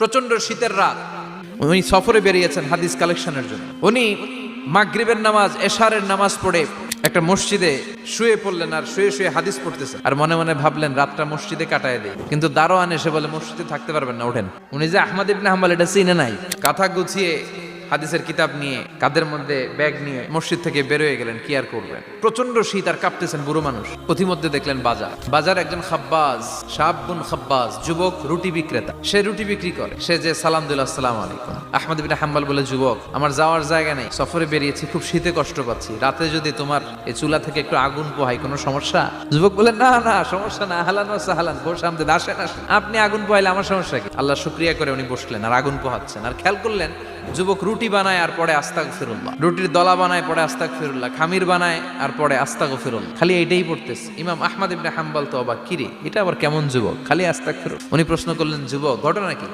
প্রচন্ড শীতের রাত, উনি সফরে বেরিয়েছেন হাদিস কালেকশনের জন্য। উনি মাগরিবের নামাজ, এশারের নামাজ পড়ে একটা মসজিদে শুয়ে পড়লেন, আর শুয়ে শুয়ে হাদিস পড়তেছেন, আর মনে মনে ভাবলেন রাতটা মসজিদে কাটায় দেয়। কিন্তু দারোয়ান এসে বলে মসজিদে থাকতে পারবেন না, ওঠেন। উনি যে আহমদ ইবনে হাম্বল এটা চিনে নাই, কাঁথা গুছিয়ে হাদিসের কিতাব নিয়ে কাঁধের মধ্যে ব্যাগ নিয়ে মসজিদ থেকে বের হয়ে গেলেন। কি আর করবেন, প্রচন্ড শীত, আর কাঁপতেছেন বুড়ো মানুষ। পথিমধ্যে দেখলেন বাজার একজন খাব্বাজ, শাবুন খাব্বাজ, যুবক রুটি বিক্রেতা। সে রুটি বিক্রি করে। সে যে সালাম দিল, আসসালামু আলাইকুম। আহমদ ইবনে হাম্বল বলে, যুবক, আমার যাওয়ার জায়গা নেই, সফরে বেরিয়েছি, খুব শীতে কষ্ট পাচ্ছি, রাতে যদি তোমার এই চুলা থেকে একটু আগুন পোহাই কোনো সমস্যা? যুবক বলে, না না সমস্যা না, আহলান ওয়া সাহলান, বস আমদের, আসেন আসেন, আপনি আগুন পোহাইলে আমার সমস্যা কি? আল্লাহ শুকরিয়া করে উনি বসলেন আর আগুন পোহাচ্ছেন। আর খেয়াল করলেন যুবক রুটি বানায় আর পরে আস্তাগফিরুল্লাহ, রুটির দলা বানায় পরে আস্তাগফিরুল্লাহ, খামির বানায় আর পরে আস্তাগফিরুল্লাহ, খালি এইটাই পড়তেছে। ইমাম আহমদ ইবনে হাম্বল তো অবাক, কিরে এটা আবার কেমন যুবক, খালি আস্তাগফিরুল্লাহ। উনি প্রশ্ন করলেন, যুবক ঘটনা কি?